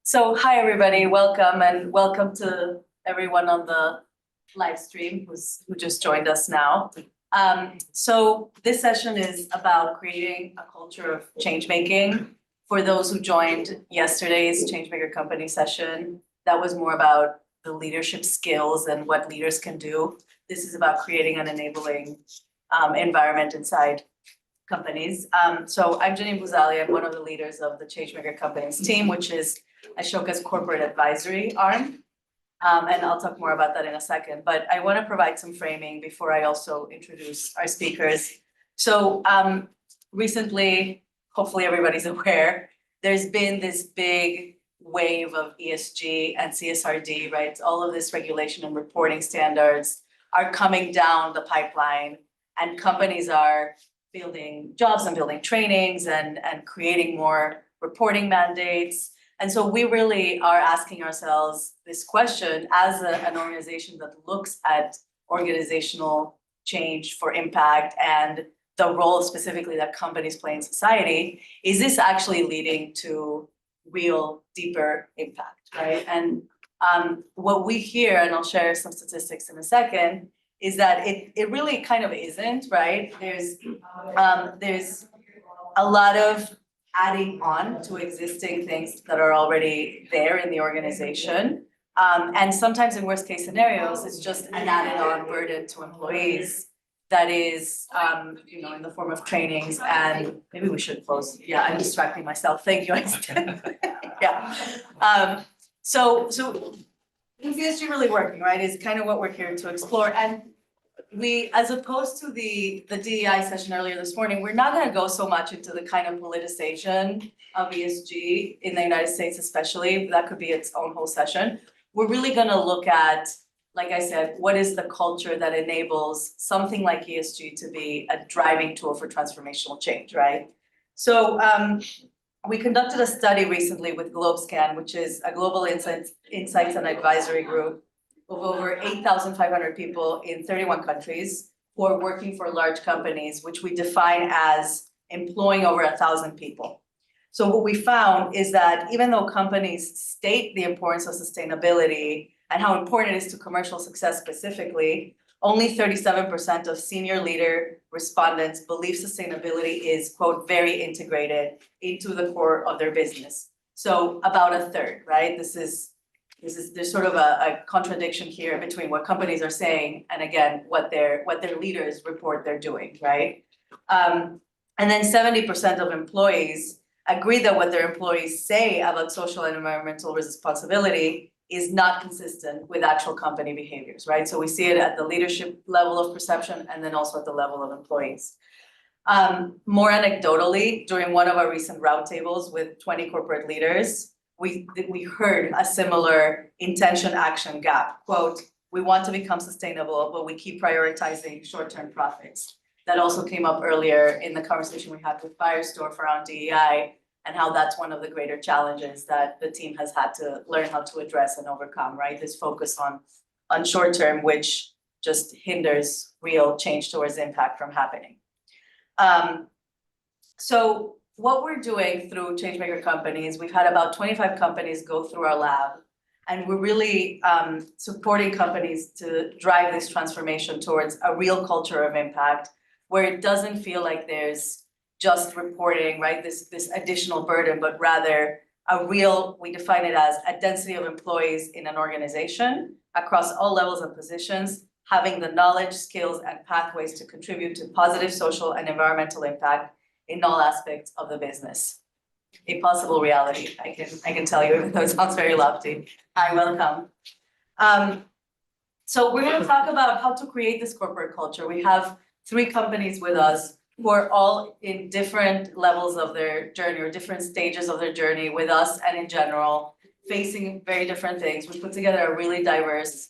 So hi, everybody, welcome and welcome to everyone on the live stream who just joined us now. So this session is about creating a culture of change making. For those who joined yesterday's Changemaker company session, that was more about the leadership skills and what leaders can do. This is about creating an enabling environment inside companies. So I'm Janine Buzali. I'm one of the leaders of the Changemaker companies team, which is Ashoka's corporate advisory arm. And I'll talk more about that in a second, but I want to provide some framing before I also introduce our speakers. So recently, hopefully everybody's aware, there's been this big wave of ESG and CSRD, right? All of this regulation and reporting standards are coming down the pipeline, and companies are building jobs and building trainings and creating more reporting mandates. And so we really are asking ourselves this question as an organization that looks at organizational change for impact and the role specifically that companies play in society, is this actually leading to real deeper impact, right? And what we hear, and I'll share some statistics in a second, is that it really kind of isn't, right? There's a lot of adding on to existing things that are already there in the organization. And sometimes in worst case scenarios, it's just an added on burden to employees that is, in the form of trainings, and maybe we should close. Yeah, I'm distracting myself. Thank you, Einstein. Yeah. So is ESG really working, right? Is kind of what we're here to explore. And we, as opposed to the DEI session earlier this morning, we're not going to go so much into the kind of politicization of ESG in the United States, especially. That could be its own whole session. We're really going to look at, like I said, what is the culture that enables something like ESG to be a driving tool for transformational change, right? So we conducted a study recently with GlobeScan, which is a global insights and advisory group of over 8,500 people in 31 countries who are working for large companies, which we define as employing over 1,000 people. So what we found is that even though companies state the importance of sustainability and how important it is to commercial success specifically, only 37% of senior leader respondents believe sustainability is, quote, very integrated into the core of their business. So about a third, right? There's sort of a contradiction here between what companies are saying and, again, what their leaders report they're doing, right? And then 70% of employees agree that what their employees say about social and environmental responsibility is not consistent with actual company behaviors, right? So we see it at the leadership level of perception and then also at the level of employees. More anecdotally, during one of our recent roundtables with 20 corporate leaders, we heard a similar intention action gap. Quote, we want to become sustainable, but we keep prioritizing short-term profits. That also came up earlier in the conversation we had with Firestore around DEI and how that's one of the greater challenges that the team has had to learn how to address and overcome, right? This focus on short-term, which just hinders real change towards impact from happening. So what we're doing through Changemaker companies, we've had about 25 companies go through our lab, and we're really supporting companies to drive this transformation towards a real culture of impact, where it doesn't feel like there's just reporting, right? This additional burden, but rather a real, we define it as a density of employees in an organization across all levels and positions, having the knowledge, skills, and pathways to contribute to positive social and environmental impact in all aspects of the business. A possible reality, I can tell you, even though it sounds very lofty. Hi, welcome. So we're going to talk about how to create this corporate culture. We have 3 companies with us who are all in different levels of their journey or different stages of their journey with us and in general, facing very different things. We put together a really diverse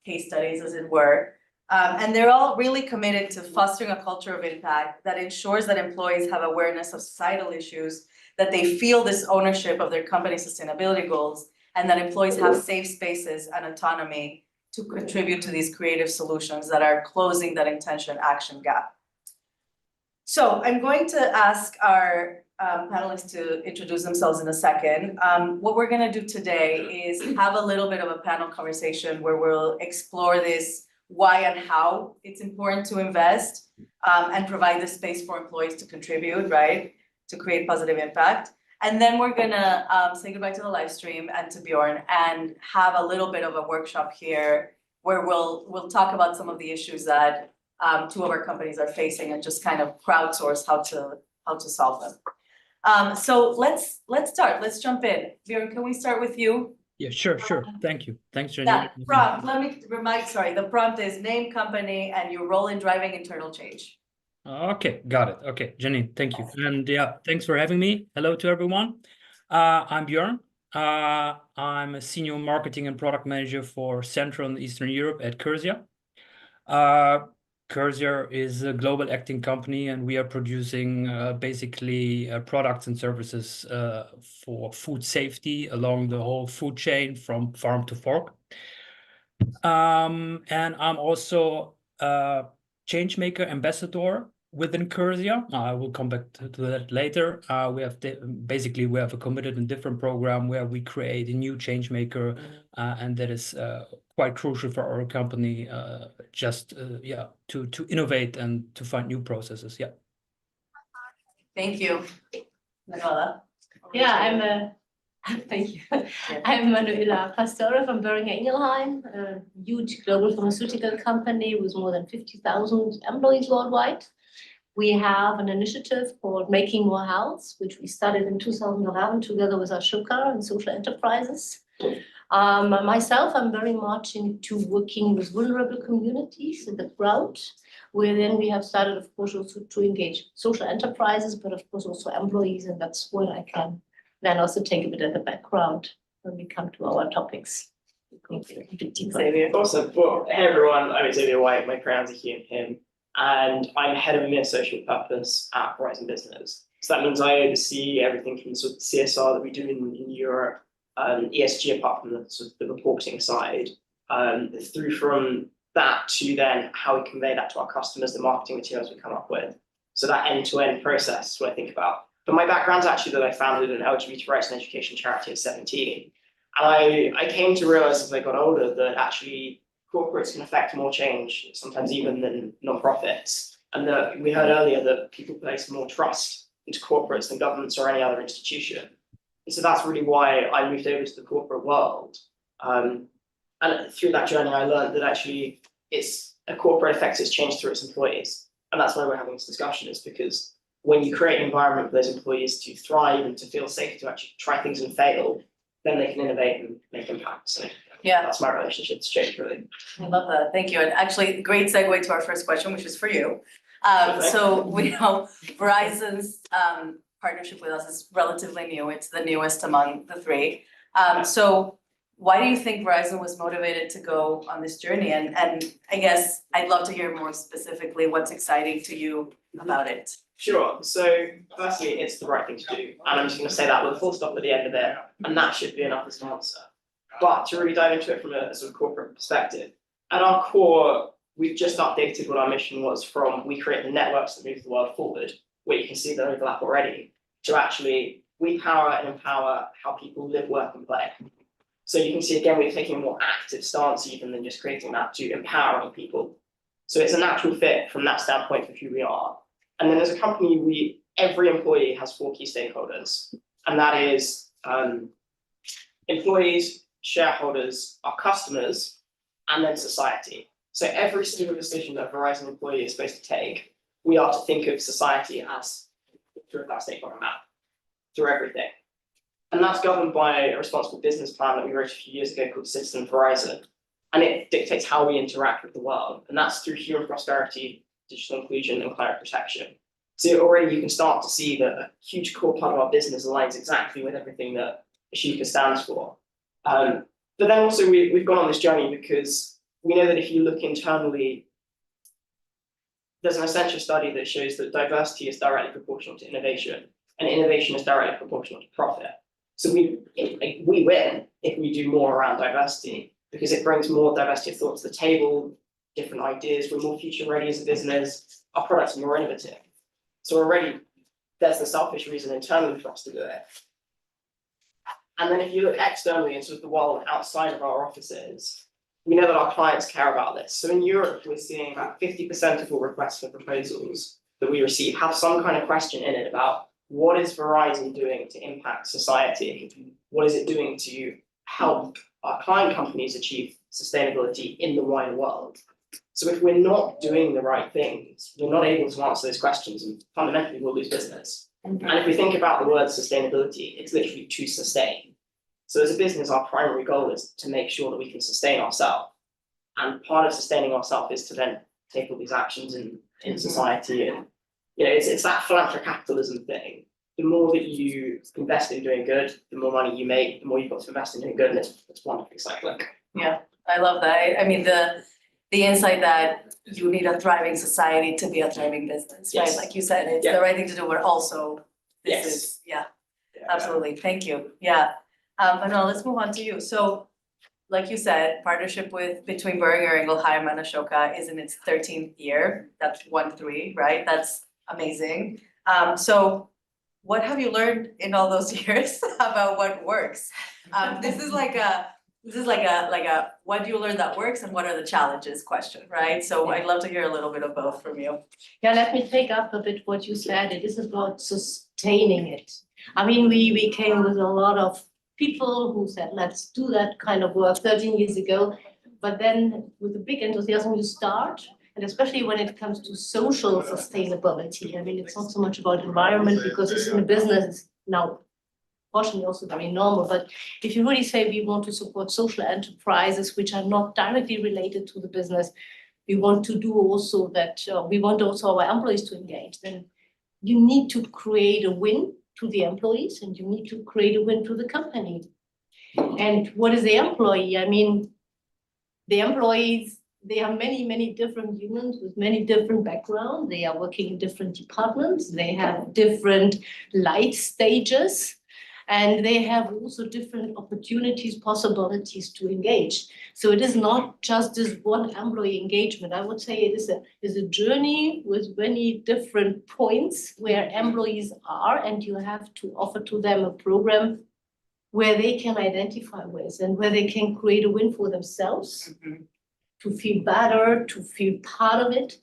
case studies, as it were. And they're all really committed to fostering a culture of impact that ensures that employees have awareness of societal issues, that they feel this ownership of their company sustainability goals, and that employees have safe spaces and autonomy to contribute to these creative solutions that are closing that intention action gap. So I'm going to ask our panelists to introduce themselves in a second. What we're gonna do today is have a little bit of a panel conversation where we'll explore this why and how it's important to invest, and provide the space for employees to contribute, right? To create positive impact. And then we're gonna say goodbye to the live stream and to Bjorn and have a little bit of a workshop here where we'll talk about some of the issues that two of our companies are facing and just kind of crowdsource how to solve them. So let's start. Let's jump in. Bjorn, can we start with you? Yeah, sure. Thank you. Thanks, Jenny. That prompt, let me remind, sorry, the prompt is name, company, and your role in driving internal change. Okay, got it. Okay, Jenny, thank you. And yeah, thanks for having me. Hello to everyone. I'm Bjorn. I'm a senior marketing and product manager for Central and Eastern Europe at Curzia. Curzia is a global acting company, and we are producing basically products and services for food safety along the whole food chain from farm to fork. And I'm also a Changemaker ambassador within Curzia. I will come back to that later. We have a committed and different program where we create a new Changemaker, and that is quite crucial for our company. To innovate and to find new processes. Yeah. Thank you. Manuela. Yeah, thank you. I'm Manuela Pastore from Boehringer Ingelheim, a huge global pharmaceutical company with more than 50,000 employees worldwide. We have an initiative called Making More Health, which we started in 2011 together with Ashoka and social enterprises. Myself, I'm very much into working with vulnerable communities in the crowd, where then we have started, of course, also to engage social enterprises, but of course also employees, and that's where I can then also take a bit of the background when we come to our topics. Xavier. Awesome. Well, hey everyone, I'm Xavier White, my pronouns are he and him, and I'm head of EMEA social purpose at Horizon Business. So that means I oversee everything from sort of CSR that we do in Europe, ESG apart from the sort of the reporting side, through from that to then how we convey that to our customers, the marketing materials we come up with. So that end-to-end process is what I think about. But my background's actually that I founded an LGBT rights and education charity at 17. And I came to realize as I got older that actually corporates can affect more change, sometimes even than nonprofits. And that we heard earlier that people place more trust into corporates than governments or any other institution. And so that's really why I moved over to the corporate world. And through that journey, I learned that actually a corporate affects its change through its employees. And that's why we're having this discussion, is because when you create an environment for those employees to thrive and to feel safe to actually try things and fail, then they can innovate and make impact. So Yeah, that's my relationship to change, really. I love that. Thank you. And actually, great segue to our first question, which is for you. So we know Verizon's partnership with us is relatively new. It's the newest among the three. So why do you think Verizon was motivated to go on this journey? And I guess I'd love to hear more specifically what's exciting to you about it. Sure. So firstly, it's the right thing to do. And I'm just going to say that with a full stop at the end of it. And that should be enough as an answer. But to really dive into it from a sort of corporate perspective, at our core, we've just updated what our mission was from we create the networks that move the world forward, where you can see the overlap already, to actually we power and empower how people live, work, and play. So you can see again, we're taking a more active stance even than just creating that to empowering people. So it's a natural fit from that standpoint for who we are. And then as a company, every employee has 4 key stakeholders, and that is employees, shareholders, our customers, and then society. So every single decision that a Verizon employee is supposed to take, we are to think of society as through that stakeholder map, through everything. And that's governed by a responsible business plan that we wrote a few years ago called Citizen Verizon. And it dictates how we interact with the world. And that's through human prosperity, digital inclusion, and climate protection. So already you can start to see that a huge core part of our business aligns exactly with everything that Ashoka stands for. But then also we've gone on this journey because we know that if you look internally, there's an essential study that shows that diversity is directly proportional to innovation, and innovation is directly proportional to profit. So we win if we do more around diversity, because it brings more diversity of thought to the table, different ideas, we're more future ready as a business, our products are more innovative. So already there's the selfish reason internally for us to do it. And then if you look externally into the world outside of our offices, we know that our clients care about this. So in Europe, we're seeing about 50% of all requests for proposals that we receive have some kind of question in it about what is Verizon doing to impact society? What is it doing to help our client companies achieve sustainability in the wider world? So if we're not doing the right things, we're not able to answer those questions, and fundamentally we'll lose business. And if we think about the word sustainability, it's literally to sustain. So as a business, our primary goal is to make sure that we can sustain ourselves. And part of sustaining ourselves is to then take all these actions in society. And it's that philanthropic capitalism thing. The more that you invest in doing good, the more money you make, the more you've got to invest in doing good, and it's wonderfully cyclic. Yeah, I love that. I mean, the insight that you need a thriving society to be a thriving business, right? Yes. Like you said, it's Yeah. the right thing to do, but also this Yes. is, absolutely. Thank you. Yeah. But now let's move on to you. So, like you said, partnership between Boehringer Ingelheim and Ashoka is in its 13th year. That's 1-3, right? That's amazing. So what have you learned in all those years about what works? This is like a what do you learn that works and what are the challenges question, right? So I'd love to hear a little bit of both from you. Yeah, let me take up a bit what you said. It is about sustaining it. I mean, we came with a lot of people who said, let's do that kind of work 13 years ago. But then with a big enthusiasm, you start, and especially when it comes to social sustainability. I mean, it's not so much about environment because it's in the business now, fortunately also very normal. But if you really say we want to support social enterprises which are not directly related to the business, we want to do also that, we want also our employees to engage, then you need to create a win to the employees and you need to create a win to the company. And what is the employee? I mean, the employees, they are many, many different humans with many different backgrounds. They are working in different departments. They have different life stages. And they have also different opportunities, possibilities to engage. So it is not just this one employee engagement. I would say it is a journey with many different points where employees are, and you have to offer to them a program where they can identify with and where they can create a win for themselves, to feel better, to feel part of it,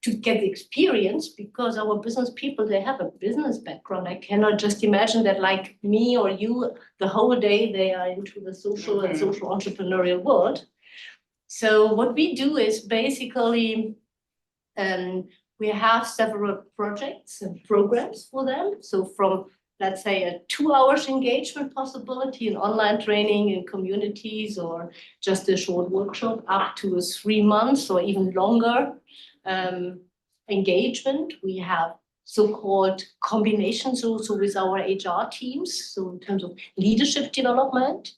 to get the experience, because our business people, they have a business background. I cannot just imagine that like me or you, the whole day they are into the social and social entrepreneurial world. So what we do is basically, we have several projects and programs for them. So from, let's say, a 2 hours engagement possibility in online training in communities, or just a short workshop, up to 3 months or even longer. Engagement. We have so-called combinations also with our HR teams. So in terms of leadership development,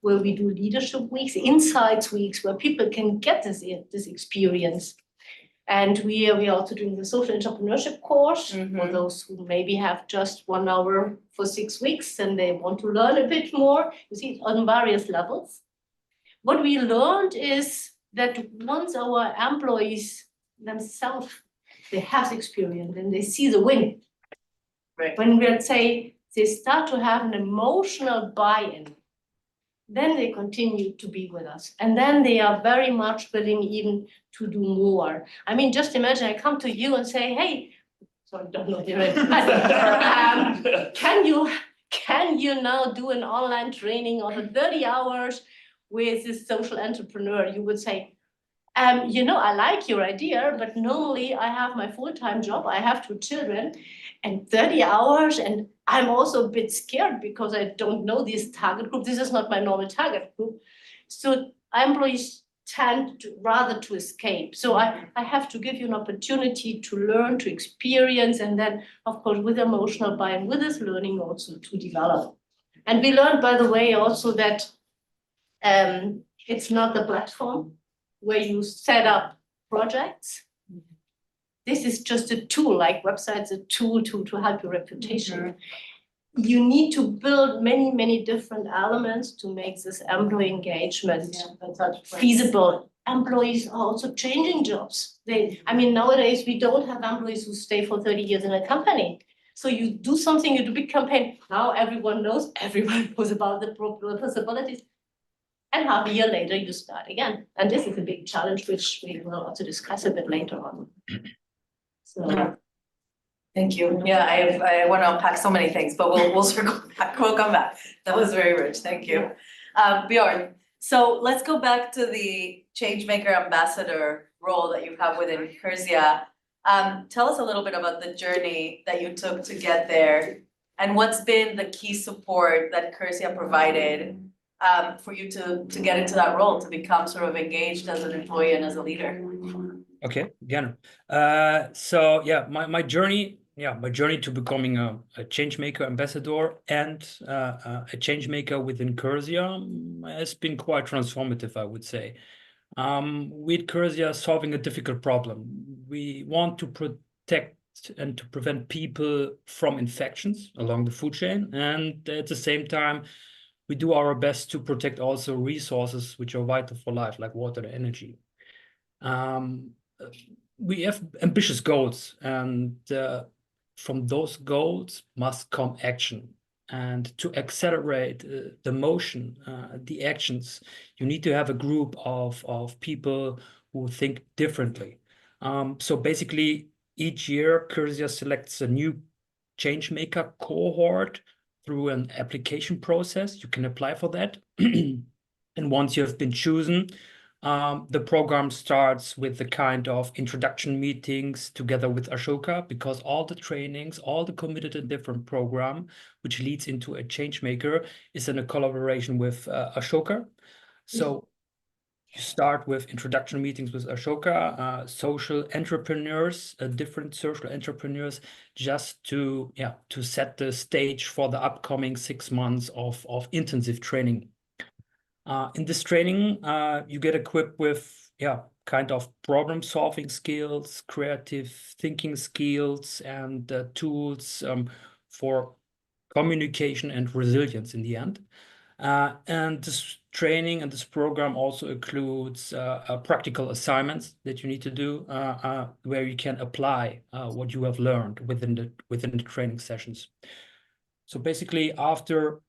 where we do leadership weeks, insights weeks, where people can get this experience. And we are also doing the social entrepreneurship course for those who maybe have just 1 hour for 6 weeks and they want to learn a bit more. You see, on various levels. What we learned is that once our employees themselves, they have experience and they see the win. Right. When we say they start to have an emotional buy-in, then they continue to be with us. And then they are very much willing even to do more. I mean, just imagine I come to you and say, hey, sorry, don't know, can you now do an online training of 30 hours with this social entrepreneur? You would say, I like your idea, but normally I have my full-time job, I have 2 children, and 30 hours, and I'm also a bit scared because I don't know this target group. This is not my normal target group. So employees tend to rather to escape. So I have to give you an opportunity to learn, to experience, and then, of course, with emotional buy-in, with this learning also to develop. And we learned, by the way, also that it's not the platform where you set up projects. This is just a tool, like websites, a tool to help your reputation. You need to build many, many different elements to make this employee engagement feasible. Employees are also changing jobs. Nowadays we don't have employees who stay for 30 years in a company. So you do something, you do big campaign, now everyone knows about the possibilities. And half a year later, you start again. And this is a big challenge, which we will also discuss a bit later on. So. Thank you. Yeah, I want to unpack so many things, but we'll circle back. We'll come back. That was very rich. Thank you. Bjorn, so let's go back to the Changemaker ambassador role that you have within Curzia. Tell us a little bit about the journey that you took to get there and what's been the key support that Curzia provided for you to get into that role, to become sort of engaged as an employee and as a leader. Okay, again. So yeah, my journey to becoming a Changemaker ambassador and a Changemaker within Curzia has been quite transformative, I would say. With Curzia solving a difficult problem. We want to protect and to prevent people from infections along the food chain, and at the same time, we do our best to protect also resources which are vital for life, like water and energy. We have ambitious goals, and from those goals must come action. And to accelerate the motion, the actions, you need to have a group of people who think differently. So basically, each year, Curzia selects a new Changemaker cohort through an application process. You can apply for that. And once you have been chosen, the program starts with the kind of introduction meetings together with Ashoka, because all the trainings, all the committed and different program, which leads into a Changemaker, is in a collaboration with Ashoka. So you start with introduction meetings with Ashoka, social entrepreneurs, different social entrepreneurs, just to set the stage for the upcoming 6 months of intensive training. In this training, you get equipped with kind of problem solving skills, creative thinking skills, and tools for communication and resilience in the end. And this training and this program also includes practical assignments that you need to do, where you can apply what you have learned within the training sessions. So basically, after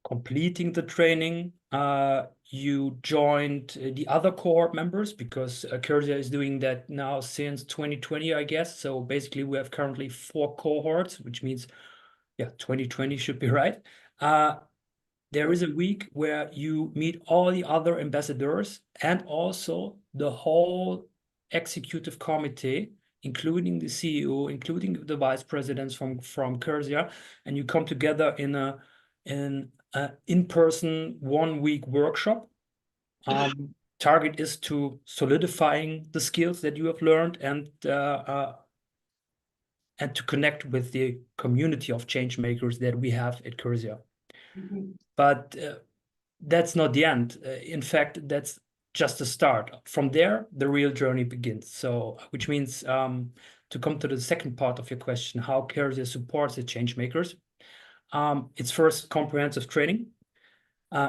completing the training, you joined the other cohort members, because Curzia is doing that now since 2020, I guess. So basically, we have currently 4 cohorts, which means 2020 should be right. There is a week where you meet all the other ambassadors and also the whole executive committee, including the CEO, including the vice presidents from Curzia, and you come together in an in-person 1-week workshop. Target is to solidifying the skills that you have learned and to connect with the community of change makers that we have at Curzia. But that's not the end. In fact, that's just the start. From there, the real journey begins. So, which means to come to the second part of your question, how Curzia supports the change makers. It's first comprehensive training,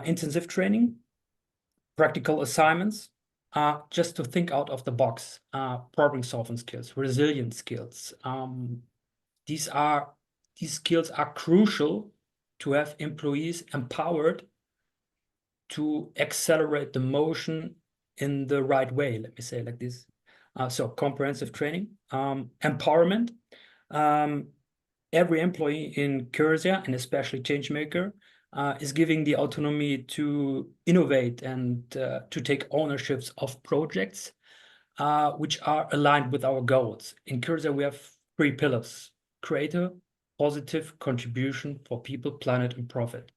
intensive training, practical assignments, just to think out of the box, problem solving skills, resilient skills. These skills are crucial to have employees empowered to accelerate the motion in the right way, let me say it like this. So comprehensive training, empowerment. Every employee in Curzia, and especially Changemaker, is giving the autonomy to innovate and to take ownerships of projects which are aligned with our goals. In Curzia, we have 3 pillars: creator, positive contribution for people, planet, and profit.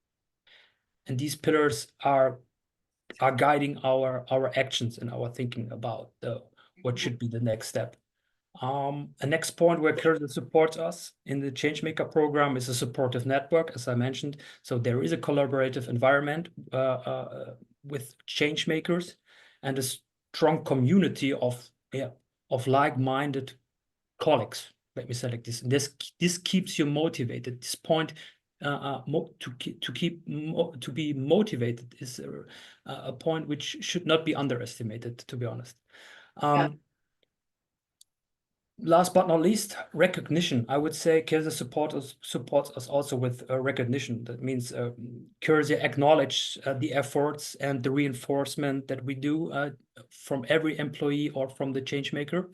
And these pillars are guiding our actions and our thinking about what should be the next step. A next point where Curzia supports us in the Changemaker program is a supportive network, as I mentioned. So there is a collaborative environment with change makers and a strong community of like-minded colleagues. Let me say like this. And this keeps you motivated. This point to be motivated is a point which should not be underestimated, to be honest. last but not least, recognition. I would say Curzia supports us also with recognition. That means Curzia acknowledge the efforts and the reinforcement that we do from every employee or from the changemaker.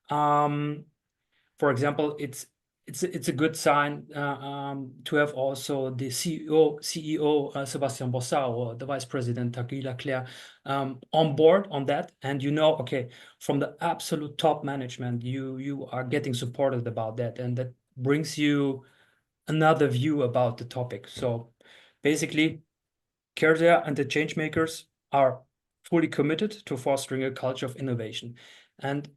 For example, it's a good sign to have also the CEO Sebastian Bossau or the Vice President Taguila Claire on board on that. And okay, from the absolute top management, you are getting supported about that, and that brings you another view about the topic. So basically, Curzia and the Changemakers are fully committed to fostering a culture of innovation. And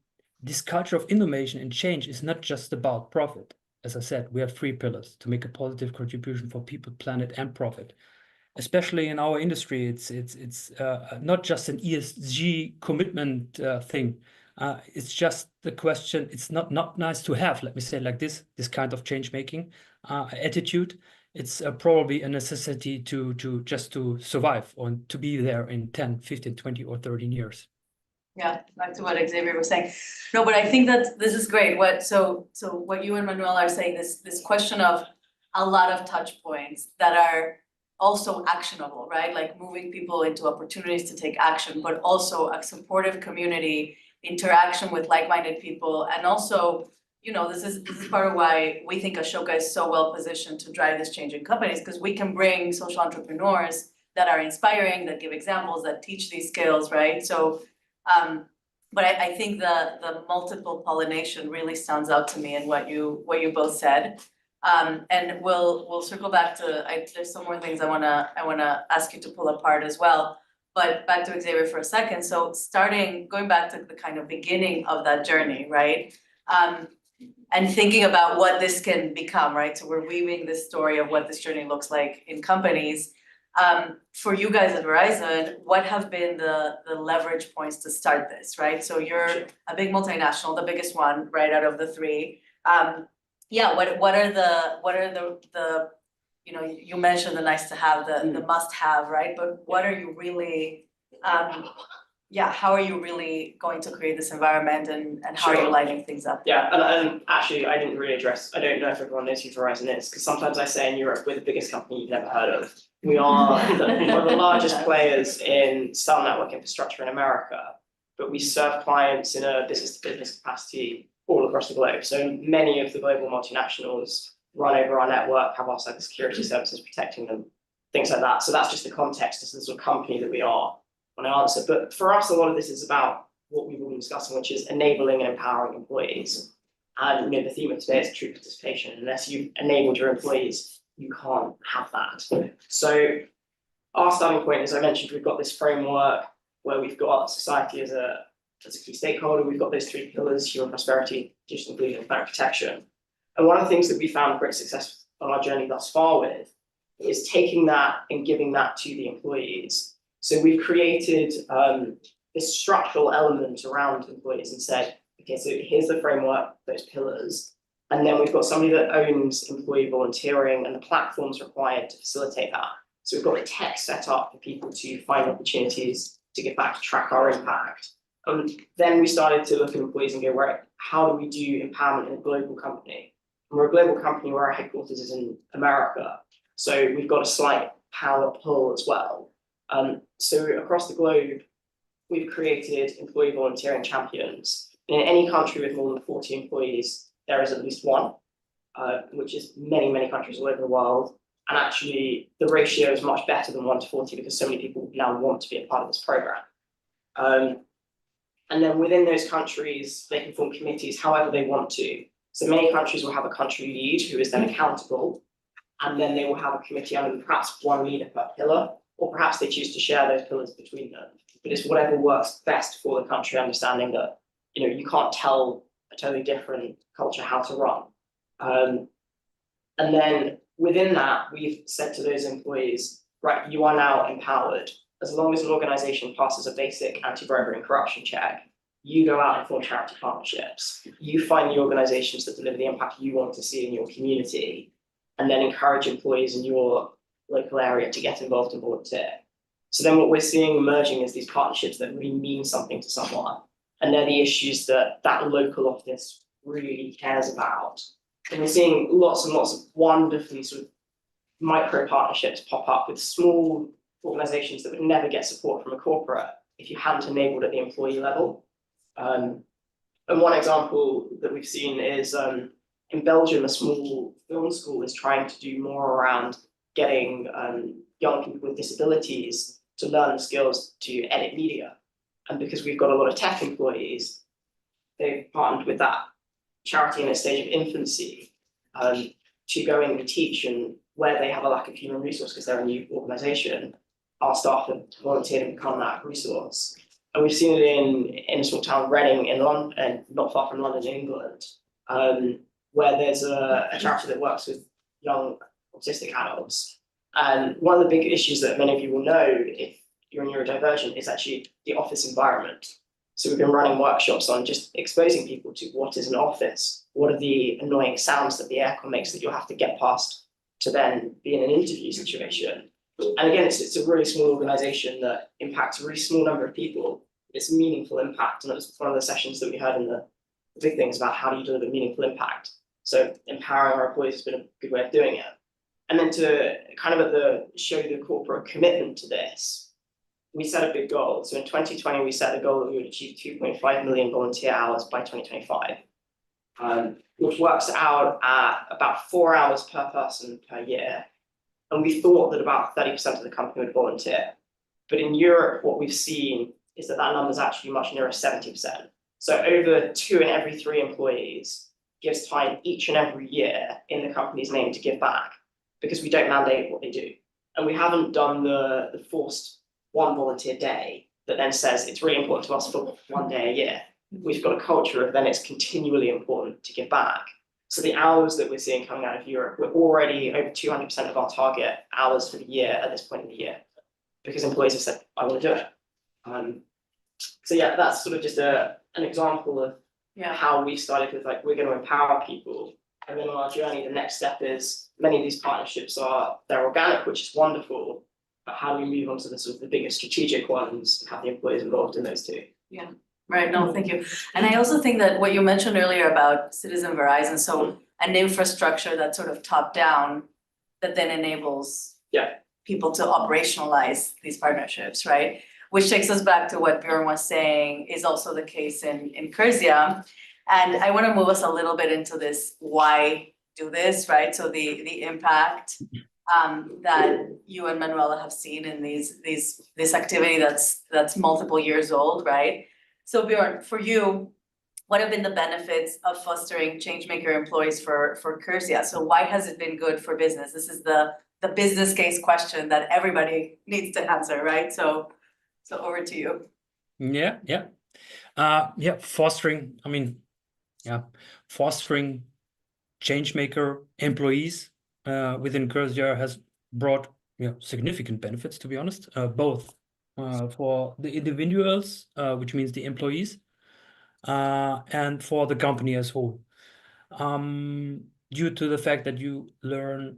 this culture of innovation and change is not just about profit. As I said, we have 3 pillars to make a positive contribution for people, planet, and profit. Especially in our industry, it's not just an ESG commitment thing. It's just the question. It's not nice to have. Let me say it like this kind of change making attitude. It's probably a necessity to just to survive or to be there in 10, 15, 20, or 13 years. Yeah, back to what Xavier was saying. No, but I think that this is great. So what you and Manuel are saying, this question of a lot of touch points that are also actionable, right? Like moving people into opportunities to take action, but also a supportive community, interaction with like-minded people. And also, this is part of why we think Ashoka is so well positioned to drive this change in companies, because we can bring social entrepreneurs that are inspiring, that give examples, that teach these skills, right? So but I think the multiple pollination really stands out to me in what you both said. And we'll circle back to, there's some more things I wanna ask you to pull apart as well. But back to Xavier for a second. So going back to the kind of beginning of that journey, right? And thinking about what this can become, right? So we're weaving this story of what this journey looks like in companies. For you guys at Verizon, what have been the leverage points to start this, right? So you're a big multinational, the biggest one, right, out of the 3. What are the you mentioned the nice to have, the must have, right? But what are you really how are you really going to create this environment, and how are you lighting things up? Yeah, and actually I didn't really address, I don't know if everyone knows who Verizon is, because sometimes I say in Europe we're the biggest company you've never heard of. We are one of the largest players in cell network infrastructure in America, but we serve clients in a business-to-business capacity all across the globe. So many of the global multinationals run over our network, have our cybersecurity services protecting them, things like that. So that's just the context as the sort of company that we are when I answer. But for us, a lot of this is about what we've been discussing, which is enabling and empowering employees. And the theme of today is true participation. Unless you've enabled your employees, you can't have that. So our starting point, as I mentioned, we've got this framework where we've got society as a key stakeholder. We've got those 3 pillars: human prosperity, digital inclusion, and planet protection. And one of the things that we found great success on our journey thus far with is taking that and giving that to the employees. So we've created this structural element around employees and said, okay, so here's the framework, those pillars. And then we've got somebody that owns employee volunteering and the platforms required to facilitate that. So we've got the tech set up for people to find opportunities to get back to track our impact. Then we started to look at employees and go, right, how do we do empowerment in a global company? And we're a global company where our headquarters is in America. So we've got a slight power pull as well. So across the globe, we've created employee volunteering champions. In any country with more than 40 employees, there is at least one, which is many countries all over the world. And actually, the ratio is much better than 1 to 40 because so many people now want to be a part of this program. And then within those countries, they can form committees however they want to. So many countries will have a country lead who is then accountable, and then they will have a committee under perhaps 1 leader per pillar, or perhaps they choose to share those pillars between them. But it's whatever works best for the country, understanding that you can't tell a totally different culture how to run. And then within that, we've said to those employees, right, you are now empowered. As long as an organization passes a basic anti-bribery and corruption check, you go out and form charity partnerships. You find the organizations that deliver the impact you want to see in your community, and then encourage employees in your local area to get involved and volunteer. So then what we're seeing emerging is these partnerships that really mean something to someone. And they're the issues that local office really cares about. And we're seeing lots and lots of wonderfully sort of micro partnerships pop up with small organizations that would never get support from a corporate if you hadn't enabled at the employee level. And one example that we've seen is in Belgium, a small film school is trying to do more around getting young people with disabilities to learn the skills to edit media. And because we've got a lot of tech employees, they've partnered with that charity in a stage of infancy to go in and teach, and where they have a lack of human resource because they're a new organization, our staff have volunteered and become that resource. And we've seen it in a small town, Reading, in London, and not far from London, England, where there's a charity that works with young autistic adults. And one of the big issues that many of you will know if you're neurodivergent is actually the office environment. So we've been running workshops on just exposing people to what is an office, what are the annoying sounds that the aircon makes that you'll have to get past to then be in an interview situation. And again, it's a really small organization that impacts a really small number of people. It's a meaningful impact. And it was one of the sessions that we had in the big things about how do you deliver meaningful impact. So empowering our employees has been a good way of doing it. And then to kind of show the corporate commitment to this, we set a big goal. So in 2020, we set a goal that we would achieve 2.5 million volunteer hours by 2025, which works out at about 4 hours per person per year. And we thought that about 30% of the company would volunteer. But in Europe, what we've seen is that number is actually much nearer 70%. So over 2 in every 3 employees gives time each and every year in the company's name to give back, because we don't mandate what they do. And we haven't done the forced one volunteer day that then says it's really important to us for 1 day a year. We've got a culture of then it's continually important to give back. So the hours that we're seeing coming out of Europe, we're already over 200% of our target hours for the year at this point in the year, because employees have said, I want to do it. So yeah, that's sort of just an example of how we started with, like, we're going to empower people. And then on our journey, the next step is many of these partnerships they're organic, which is wonderful. But how do we move on to the sort of the bigger strategic ones and have the employees involved in those too? Yeah, right. No, thank you. And I also think that what you mentioned earlier about Citizen Verizon, so an infrastructure that's sort of top down that then enables people to operationalize these partnerships, right? Which takes us back to what Bjorn was saying is also the case in Curzia. And I want to move us a little bit into this, why do this, right? So the impact that you and Manuela have seen in this activity that's multiple years old, right? So Bjorn, for you, what have been the benefits of fostering Changemaker employees for Curzia? So why has it been good for business? This is the business case question that everybody needs to answer, right? So over to you. Fostering Changemaker employees within Curzia has brought significant benefits, to be honest, both for the individuals, which means the employees, and for the company as whole. Due to the fact that you are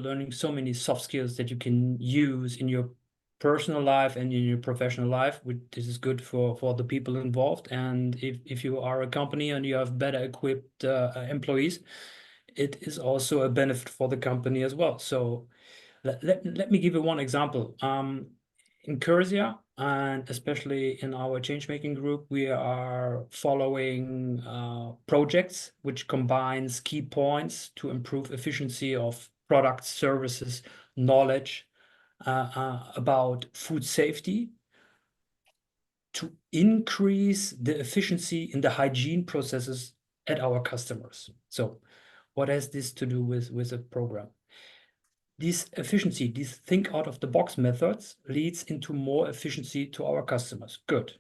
learning so many soft skills that you can use in your personal life and in your professional life, this is good for the people involved. And if you are a company and you have better equipped employees, it is also a benefit for the company as well. So let me give you one example. In Curzia, and especially in our Changemaking group, we are following projects which combines key points to improve efficiency of products, services, knowledge about food safety, to increase the efficiency in the hygiene processes at our customers. So what has this to do with a program? This efficiency, these think out of the box methods leads into more efficiency to our customers. Good.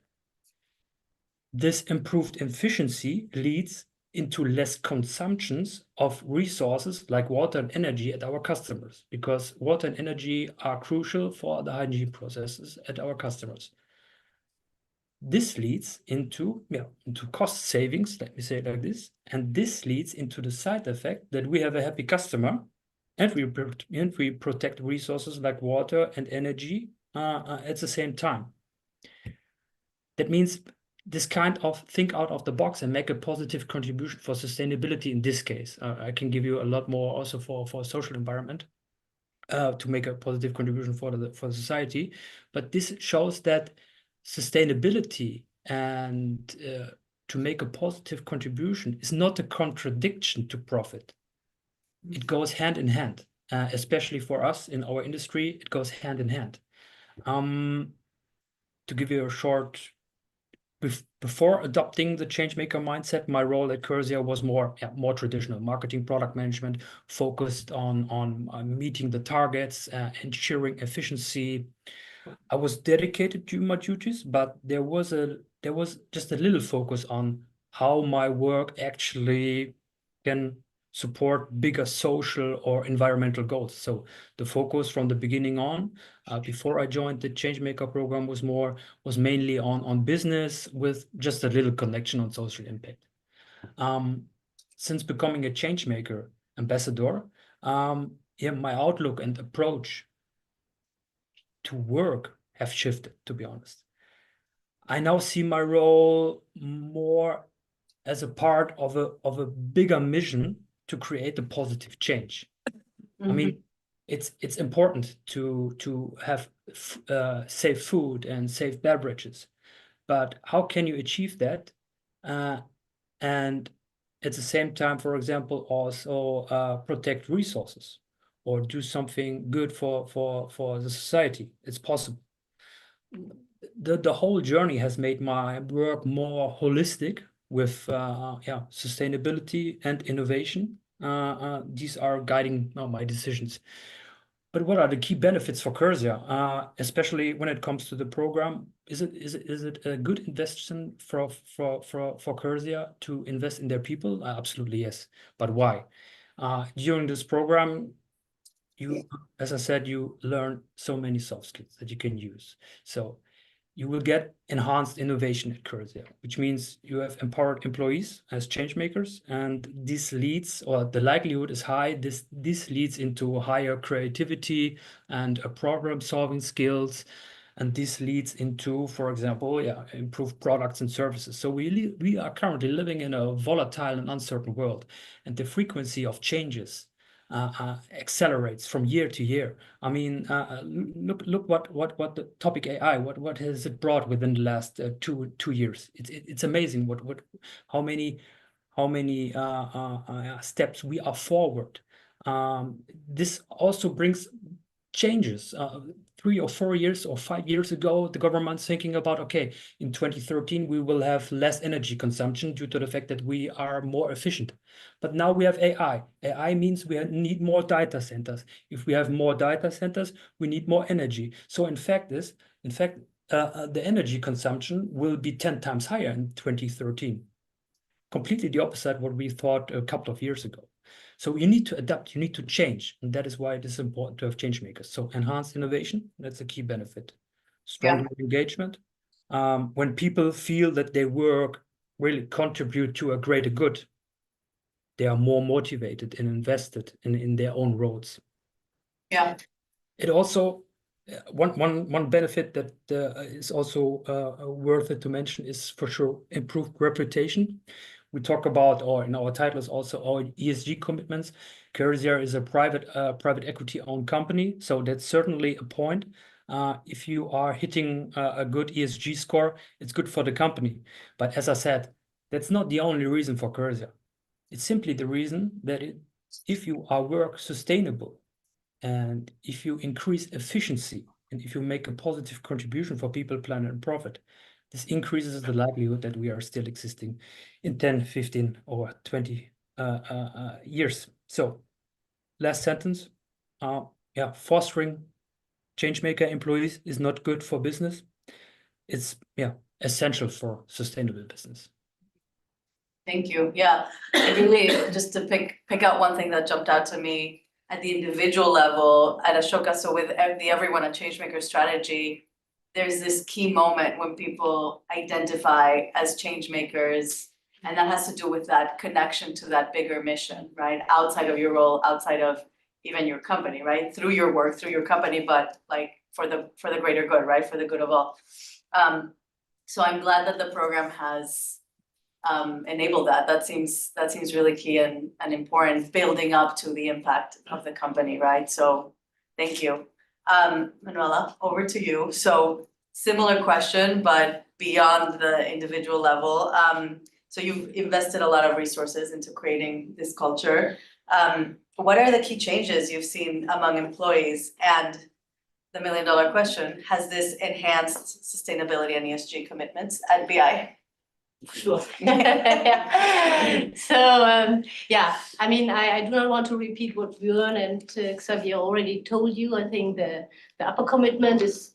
This improved efficiency leads into less consumptions of resources like water and energy at our customers, because water and energy are crucial for the hygiene processes at our customers. This leads into cost savings, let me say it like this, and this leads into the side effect that we have a happy customer, and we protect resources like water and energy at the same time. That means this kind of think out of the box and make a positive contribution for sustainability in this case. I can give you a lot more also for social environment to make a positive contribution for society. But this shows that sustainability and to make a positive contribution is not a contradiction to profit. It goes hand in hand, especially for us in our industry, it goes hand in hand. To give you a short, before adopting the Changemaker mindset, my role at Curzia was more traditional marketing, product management, focused on meeting the targets, ensuring efficiency. I was dedicated to my duties, but there was just a little focus on how my work actually can support bigger social or environmental goals. So the focus from the beginning on, before I joined the Changemaker program, was mainly on business with just a little connection on social impact. Since becoming a Changemaker ambassador, my outlook and approach to work have shifted, to be honest. I now see my role more as a part of a bigger mission to create a positive change. I mean, it's important to have safe food and safe beverages, but how can you achieve that? And at the same time, for example, also protect resources or do something good for the society. It's possible. The whole journey has made my work more holistic with sustainability and innovation. These are guiding my decisions. But what are the key benefits for Curzia, especially when it comes to the program? Is it a good investment for Curzia to invest in their people? Absolutely yes. But why? During this program, as I said, you learn so many soft skills that you can use. So you will get enhanced innovation at Curzia, which means you have empowered employees as change makers, and this leads, or the likelihood is high, this leads into higher creativity and problem-solving skills, and this leads into, for example, improved products and services. So we are currently living in a volatile and uncertain world, and the frequency of changes accelerates from year to year. I mean, look what the topic AI, what has it brought within the last 2 years? It's amazing how many steps we are forward. This also brings changes. 3 or 4 years or 5 years ago, the government's thinking about, okay, in 2013 we will have less energy consumption due to the fact that we are more efficient. But now we have AI. AI means we need more data centers. If we have more data centers, we need more energy. So in fact, the energy consumption will be 10 times higher in 2013. Completely the opposite what we thought a couple of years ago. So you need to adapt, you need to change. And that is why it is important to have change makers. So enhanced innovation, that's a key benefit. Stronger engagement. When people feel that their work really contribute to a greater good, they are more motivated and invested in their own roles. Yeah. It also, one benefit that is also worth it to mention is for sure improved reputation. We talk about, or in our title is also our ESG commitments. Curzia is a private equity owned company, so that's certainly a point. If you are hitting a good ESG score, it's good for the company. But as I said, that's not the only reason for Curzia. It's simply the reason that if you are work sustainable and if you increase efficiency and if you make a positive contribution for people, planet, and profit, this increases the likelihood that we are still existing in 10, 15, or 20 years. So, last sentence, fostering Changemaker employees is not good for business. It's essential for sustainable business. Thank you. Yeah, really, just to pick out one thing that jumped out to me at the individual level at Ashoka. So with the Everyone a Changemaker strategy, there's this key moment when people identify as change makers, and that has to do with that connection to that bigger mission, right? Outside of your role, outside of even your company, right? Through your work, through your company, but like for the greater good, right? For the good of all. So I'm glad that the program has enabled that. That seems really key and important, building up to the impact of the company, right? So thank you. Manuela, over to you. So similar question, but beyond the individual level. So you've invested a lot of resources into creating this culture. What are the key changes you've seen among employees? And the million-dollar question, has this enhanced sustainability and ESG commitments at BI? Sure. So, yeah, I mean, I do not want to repeat what Björn and Xavier already told you. I think the upper commitment is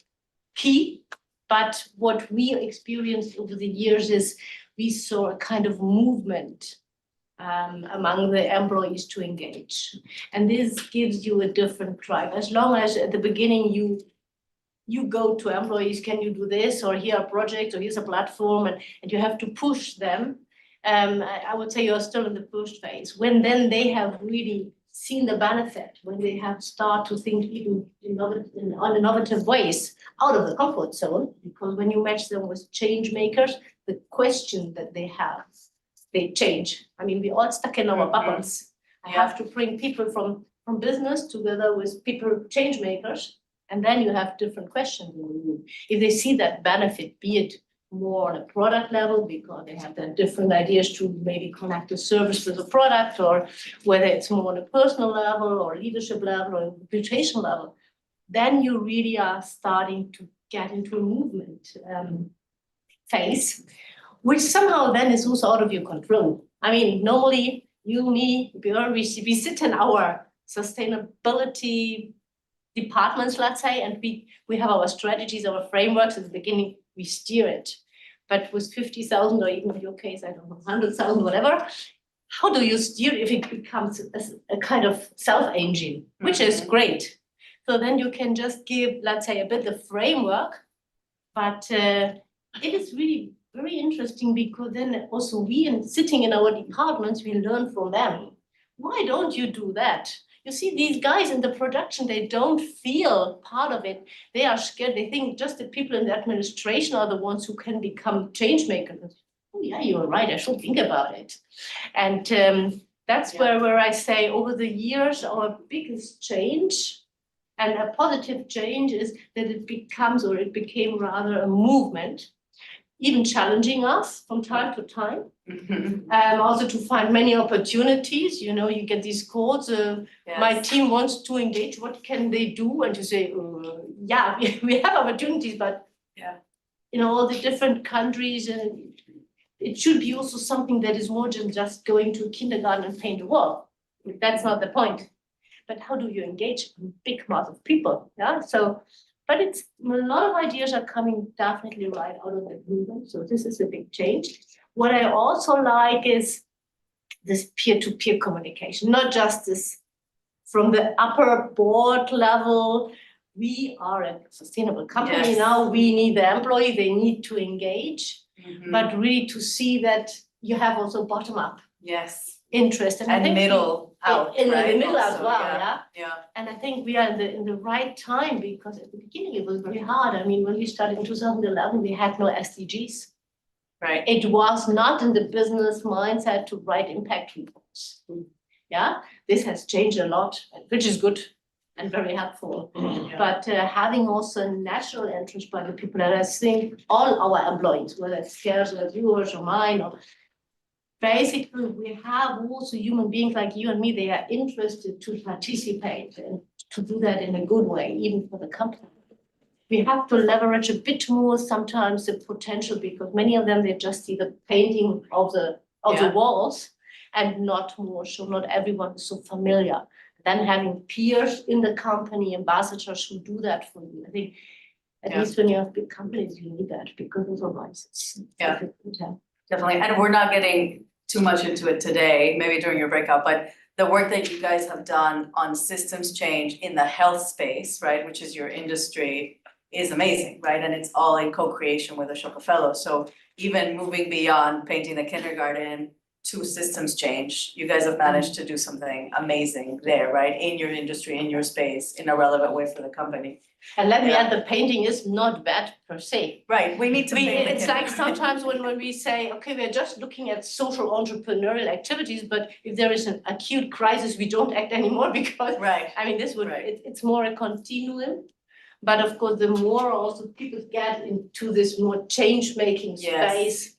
key, but what we experienced over the years is we saw a kind of movement among the employees to engage. And this gives you a different drive. As long as at the beginning you go to employees, can you do this, or here are projects, or here's a platform, and you have to push them. I would say you're still in the push phase. When then they have really seen the benefit, when they have started to think even on innovative ways out of the comfort zone, because when you match them with change makers, the question that they have, they change. I mean, we're all stuck in our bubbles. I have to bring people from business together with people, change makers, and then you have different questions. If they see that benefit, be it more on a product level, because they have the different ideas to maybe connect the service with the product, or whether it's more on a personal level or leadership level or reputation level, then you really are starting to get into a movement phase, which somehow then is also out of your control. I mean, normally you, me, Björn, we sit in our sustainability departments, let's say, and we have our strategies, our frameworks. At the beginning, we steer it. But with 50,000, or even in your case, I don't know, 100,000, whatever, how do you steer if it becomes a kind of self-engine, which is great. So then you can just give, let's say, a bit the framework, but it is really very interesting, because then also sitting in our departments, we learn from them. Why don't you do that? You see, these guys in the production, they don't feel part of it. They are scared. They think just the people in the administration are the ones who can become change makers. Oh yeah, you're right. I should think about it. And that's where I say over the years, our biggest change, and a positive change, is that it became rather a movement, even challenging us from time to time. Also to find many opportunities. You know, you get these calls, my team wants to engage, what can they do? And you say, yeah, we have opportunities, but in all the different countries, and it should be also something that is more than just going to kindergarten and paint a wall. That's not the point. But how do you engage a big mass of people? Yeah, so, but it's a lot of ideas are coming definitely right out of the movement. So this is a big change. What I also like is this peer-to-peer communication, not just this from the upper board level. We are a sustainable company now. We need the employee, they need to engage, but really to see that you have also bottom-up interest. And I think middle out, in right? the middle Also, as well, yeah. And I think we are in the right time, because at the beginning it was very hard. I mean, when we started in 2011, we had no SDGs. Right. It was not in the business mindset to write impact reports. Yeah, this has changed a lot, which is good and very helpful. But having also natural interest by the people that I think all our employees, whether it's theirs or yours or mine, or basically we have also human beings like you and me, they are interested to participate and to do that in a good way, even for the company. We have to leverage a bit more sometimes the potential, because many of them, they just see the painting of the walls and not more. So not everyone is so familiar. Then having peers in the company, ambassadors who do that for you. I think at least when you have big companies, you need that, because otherwise it's Definitely. And we're not getting too much into it today, maybe during your breakout, but the work that you guys have done on systems change in the health space, right, which is your industry, is amazing, right? And it's all in co-creation with Ashoka Fellows. So even moving beyond painting the kindergarten to systems change, you guys have managed to do something amazing there, right? In your industry, in your space, in a relevant way for the company. And let me Yeah. add, the painting is not bad per se. Right, we need to paint the It's picture. like sometimes when we say, okay, we're just looking at social entrepreneurial activities, but if there is an acute crisis, we don't act anymore because, Right, I mean, Right. it's more a continuum. But of course, the more also people get into this more change-making Yes. space,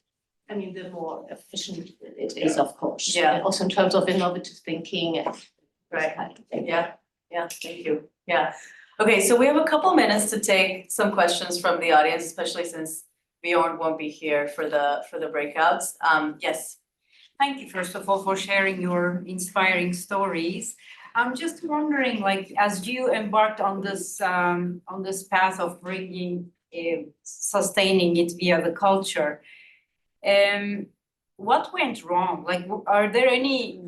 I mean, the more efficient it is, of course. Yeah. And also in terms of innovative thinking and this Right. kind of thing. yeah, thank you, yeah. Okay, so we have a couple minutes to take some questions from the audience, especially since Bjorn won't be here for the breakouts. Yes, Thank you, first of all, for sharing your inspiring stories. I'm just wondering, like, as you embarked on this path of bringing, sustaining it via the culture, what went wrong? Like, are there any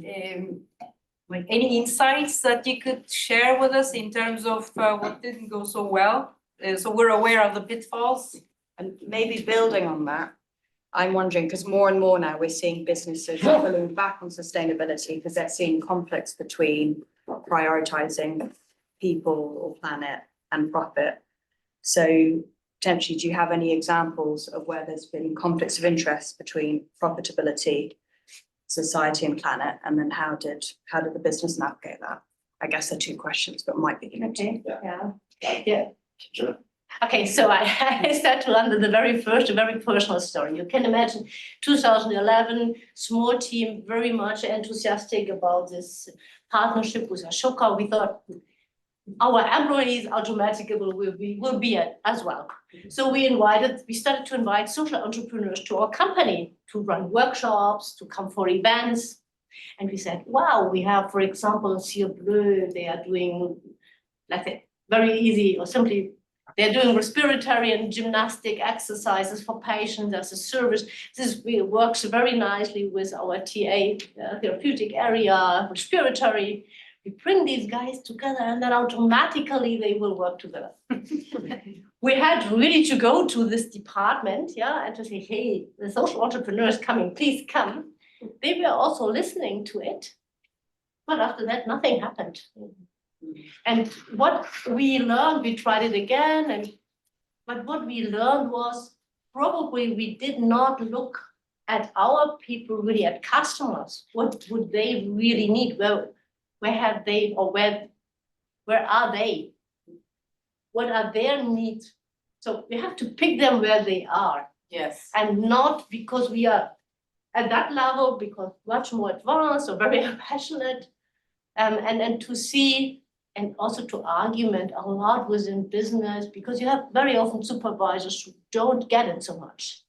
insights that you could share with us in terms of what didn't go so well? So we're aware of the pitfalls. And maybe building on that, I'm wondering, because more and more now we're seeing businesses pulling back on sustainability because they're seeing conflicts between prioritizing people or planet and profit. So potentially, do you have any examples of where there's been conflicts of interest between profitability, society and planet, and then how did the business navigate that? I guess they're two questions, but might be linked. Okay, Yeah. yeah. Sure. Okay, so I start to run the very personal story. You can imagine 2011, small team, very much enthusiastic about this partnership with Ashoka. We thought our employees automatically will be it as well. So we started to invite social entrepreneurs to our company to run workshops, to come for events. And we said, wow, we have, for example, Ciel Bleu, they are doing like a very easy or simply they're doing respiratory and gymnastic exercises for patients as a service. This works very nicely with our TA therapeutic area, respiratory. We bring these guys together and then automatically they will work together. We had really to go to this department, and to say, hey, the social entrepreneur is coming, please come. They were also listening to it. But after that, nothing happened. And what we learned, we tried it again, but what we learned was probably we did not look at our people, really at customers. What would they really need? Where have they, or where are they? What are their needs? So we have to pick them where they are, yes, and not because we are at that level, because much more advanced or very passionate, and to see. And also to argument a lot within business, because you have very often supervisors who don't get it so much.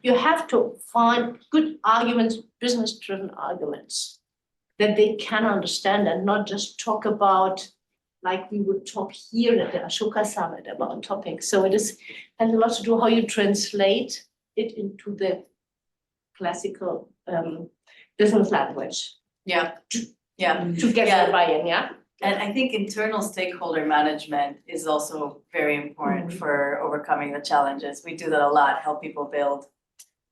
You have to find good arguments, business-driven arguments that they can understand and not just talk about like we would talk here at the Ashoka Summit about topics. So it has a lot to do how you translate it into the classical business language. yeah, To get Yeah. that buy-in, yeah? And I think internal stakeholder management is also very important for overcoming the challenges. We do that a lot, help people build,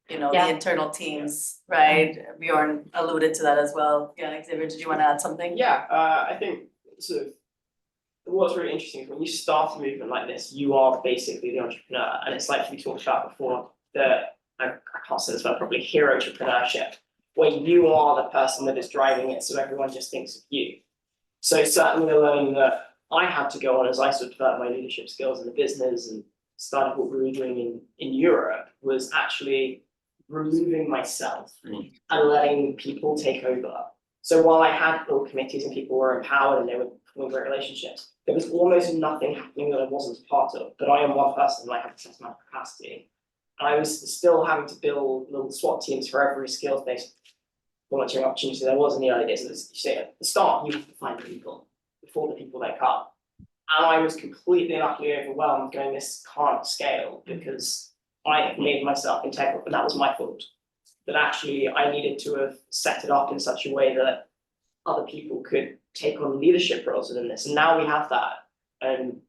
the Yeah. internal teams, right? Bjorn alluded to that as well. Yeah, Xavier, did you want to add something? Yeah, I think sort of what's really interesting is when you start a movement like this, you are basically the entrepreneur. And it's like we talked about before, I can't say this word properly, hero entrepreneurship, where you are the person that is driving it, so everyone just thinks of you. So certainly the learning that I had to go on as I sort of developed my leadership skills in the business and started what we were doing in Europe was actually removing myself and letting people take over. So while I had built committees and people were empowered and they were forming great relationships, there was almost nothing happening that I wasn't part of. But I am one person and I have a certain amount of capacity. And I was still having to build little SWAT teams for every skills-based volunteering opportunity there was in the early days. As you say, at the start, you have to find the people before the people they come. And I was completely and utterly overwhelmed going, this can't scale because I have made myself integral, and that was my fault. That actually I needed to have set it up in such a way that other people could take on leadership roles within this. And now we have that. And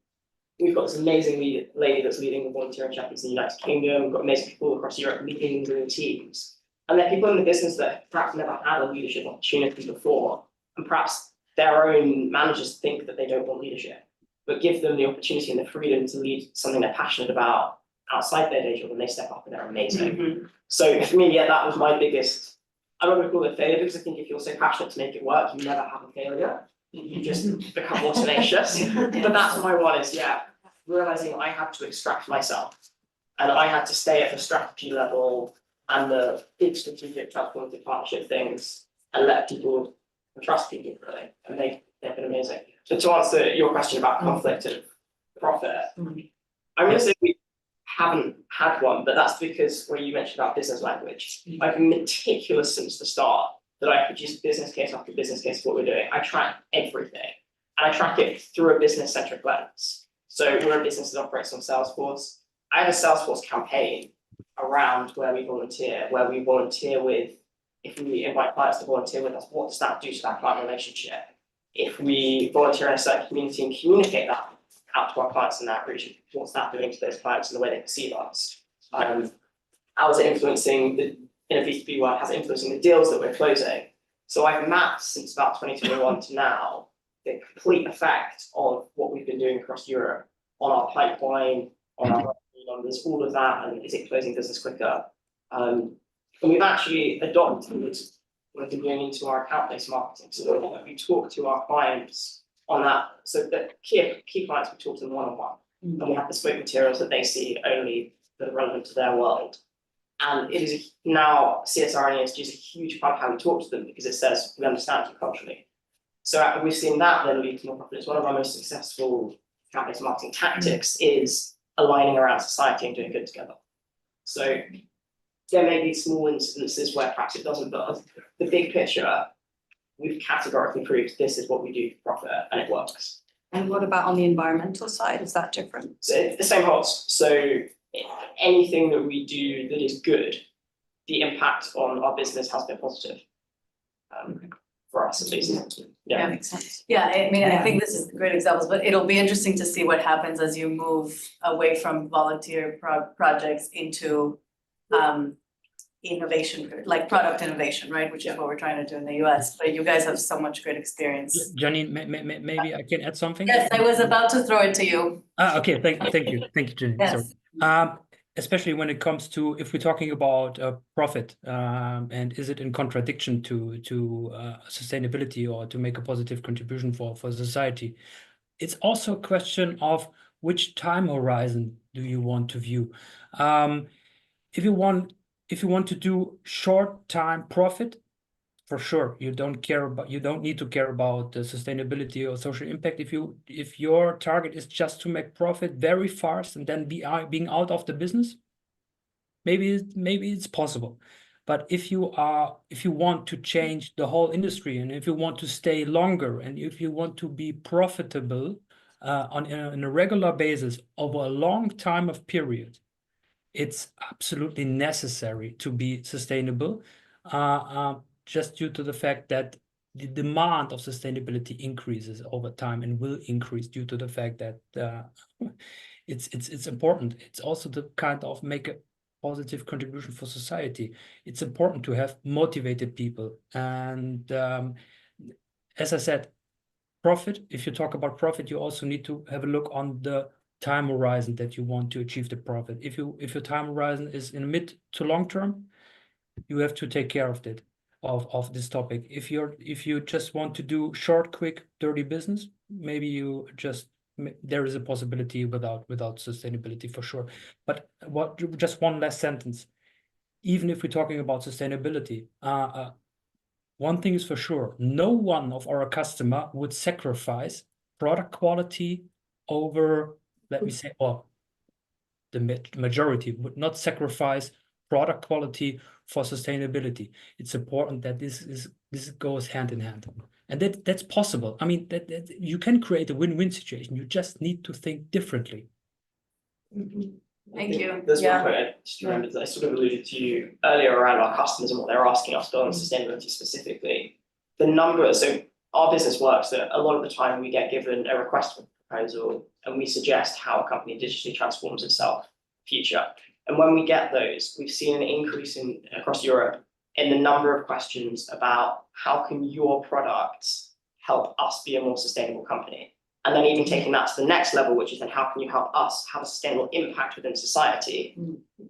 we've got this amazing lady that's leading the volunteering champions in the United Kingdom. We've got amazing people across Europe leading the teams. And there are people in the business that perhaps never had a leadership opportunity before. And perhaps their own managers think that they don't want leadership. but give them the opportunity and the freedom to lead something they're passionate about outside their day job, and they step up and they're amazing. Mhm. So for me, yeah, that was my biggest, I'm not gonna call it failure, because I think if you're so passionate to make it work, you never have a failure. You just become more tenacious. But that's my one is, yeah, realizing I had to extract myself. And I had to stay at the strategy level and the big strategic transformative partnership things and let people trust people really. And they've been amazing. So to answer your question about conflict and profit, I'm gonna say we haven't had one, but that's because when you mentioned about business language, I've been meticulous since the start that I produce business case after business case of what we're doing. I track everything and I track it through a business centric lens. So we're a business that operates on Salesforce. I have a Salesforce campaign around where we volunteer with, if we invite clients to volunteer with us, what does that do to that client relationship? If we volunteer in a certain community and communicate that out to our clients in that region, what's that doing to those clients and the way they perceive us? How is it influencing in a B2B world, how's it influencing the deals that we're closing? So I've mapped since about 2021 to now the complete effect of what we've been doing across Europe on our pipeline, on our revenue numbers, all of that, and is it closing business quicker? And we've actually adopted what we've been doing into our account-based marketing. So we talk to our clients on that. So the key clients, we talk to them one-on-one, and we have bespoke materials that they see only that are relevant to their world. And it is now CSR and ESG is a huge part of how we talk to them because it says we understand you culturally. So we've seen that then lead to more profit. It's one of our most successful account-based marketing tactics is aligning around society and doing good together. So there may be small incidences where perhaps it doesn't, but the big picture, we've categorically proved this is what we do for profit and it works. And what about on the environmental side? Is that different? So the same holds. So anything that we do that is good, the impact on our business has been positive. For us at least. Yeah. Makes sense. Yeah, I mean, I think this is great examples, but it'll be interesting to see what happens as you move away from volunteer projects into innovation, like product innovation, right? Which is what we're trying to do in the US, but you guys have so much great experience. Janine, maybe I can add something? Yes, I was about to throw it to you. Okay, thank you, Janine. Yes. Sorry. Especially when it comes to if we're talking about profit, and is it in contradiction to sustainability or to make a positive contribution for society? It's also a question of which time horizon do you want to view. If you want to do short time profit, for sure, you don't need to care about the sustainability or social impact. If your target is just to make profit very fast and then being out of the business, maybe it's possible. But if you want to change the whole industry and if you want to stay longer and if you want to be profitable on a regular basis over a long time of period, it's absolutely necessary to be sustainable. Just due to the fact that the demand of sustainability increases over time and will increase due to the fact that it's important. It's also the kind of make a positive contribution for society. It's important to have motivated people. And as I said, profit, if you talk about profit, you also need to have a look on the time horizon that you want to achieve the profit. If your time horizon is in mid to long term, you have to take care of it. Of this topic. If you just want to do short, quick, dirty business, maybe there is a possibility without sustainability for sure. But just one last sentence. Even if we're talking about sustainability, one thing is for sure: no one of our customer would sacrifice product quality over, let me say, or the majority would not sacrifice product quality for sustainability. It's important that this goes hand in hand, and that's possible. I mean, that you can create a win-win situation. You just need to think differently. Thank you. There's one point I just remembered that I sort of alluded to earlier around our customers and what they're asking us on sustainability specifically. So our business works that a lot of the time we get given a request for proposal and we suggest how a company digitally transforms itself future. And when we get those, we've seen an increase across Europe in the number of questions about how can your products help us be a more sustainable company. And then even taking that to the next level, which is then how can you help us have a sustainable impact within society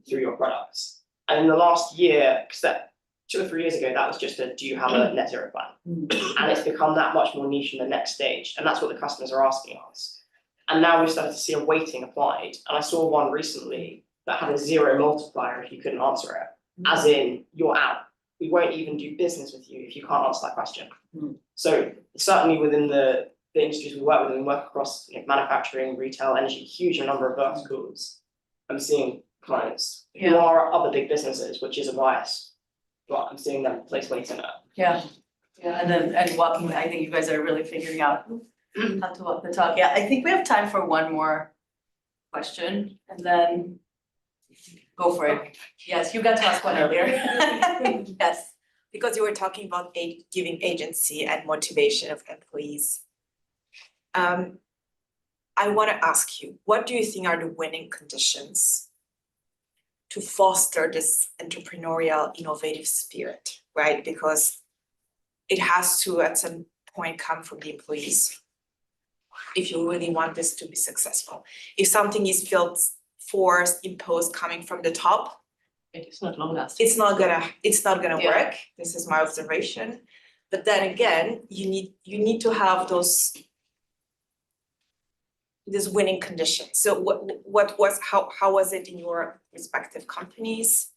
through your products? And in the last year, because that 2 or 3 years ago, that was just a, do you have a net zero plan? And it's become that much more niche in the next stage. And that's what the customers are asking us. And now we've started to see a weighting applied. And I saw one recently that had a 0 multiplier if you couldn't answer it, as in you're out. We won't even do business with you if you can't answer that question. So certainly within the industries we work with, and we work across manufacturing, retail, energy, huge number of verticals. I'm seeing clients who are other big businesses, which is a bias, but I'm seeing them place weight in it. Yeah, and walking, I think you guys are really figuring out how to walk the talk. Yeah, I think we have time for one more question and then go for it. Yes, you got to ask one earlier. Yes. Because you were talking about giving agency and motivation of employees. I want to ask you, what do you think are the winning conditions to foster this entrepreneurial, innovative spirit, right? Because it has to, at some point, come from the employees if you really want this to be successful. If something is felt forced, imposed, coming from the top, It's not long lasting. it's not gonna Yeah. work. This is my observation. But then again, you need to have these winning conditions. So how was it in your respective companies?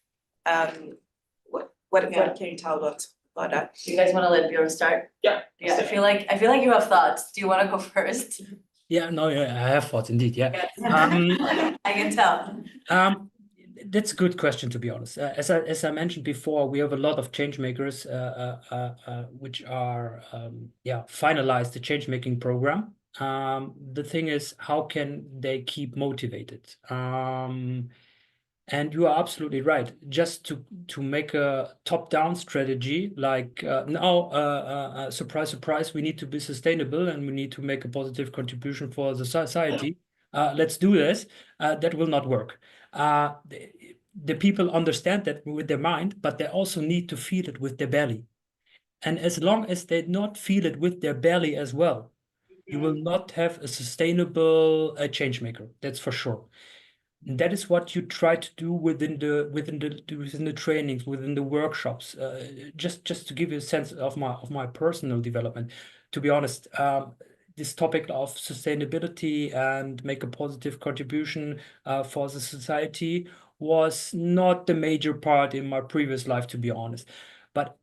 What can you tell about that? Do you guys want to let Bjorn start? Yeah. Yeah, I feel like you have thoughts. Do you want to go first? Yeah, no, yeah, I have thoughts indeed. Yeah. I can tell. That's a good question, to be honest. As I mentioned before, we have a lot of change makers which are finalized the change making program. The thing is, how can they keep motivated? And you are absolutely right. Just to make a top-down strategy, like surprise, surprise, we need to be sustainable and we need to make a positive contribution for the society. Let's do this. That will not work. The people understand that with their mind, but they also need to feel it with their belly. And as long as they not feel it with their belly as well, you will not have a sustainable change maker. That's for sure. And that is what you try to do within the trainings, within the workshops. Just to give you a sense of my personal development. To be honest, this topic of sustainability and make a positive contribution for the society was not the major part in my previous life, to be honest. But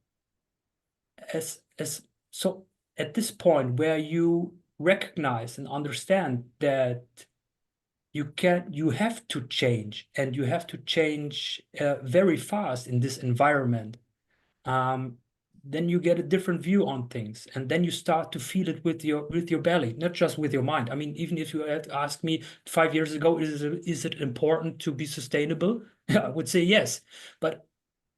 so at this point where you recognize and understand that you have to change, and you have to change very fast in this environment, then you get a different view on things, and then you start to feel it with your belly, not just with your mind. I mean, even if you had asked me 5 years ago, is it important to be sustainable? I would say yes, but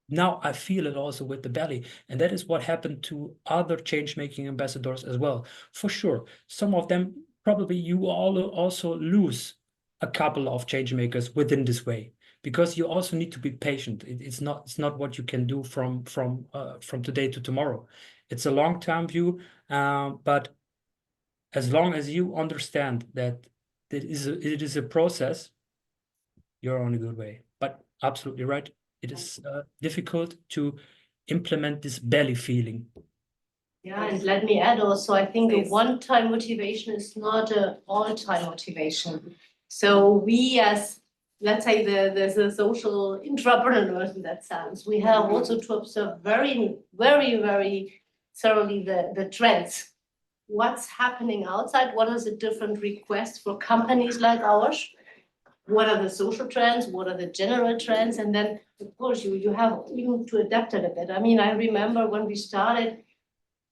now I feel it also with the belly, and that is what happened to other change-making ambassadors as well. For sure, some of them probably you all also lose a couple of change makers within this way, because you also need to be patient. It's not what you can do from today to tomorrow. It's a long-term view, but as long as you understand that it is a process, you're on a good way. But absolutely right, it is difficult to implement this belly feeling. Yeah, and let me add also, I think a Please. one-time motivation is not an all-time motivation. So we as, let's say, the social entrepreneurs in that sense, we have also to observe very, very, very thoroughly the trends. What's happening outside? What are the different requests for companies like ours? What are the social trends? What are the general trends? And then, of course, you have even to adapt it a bit. I mean, I remember when we started,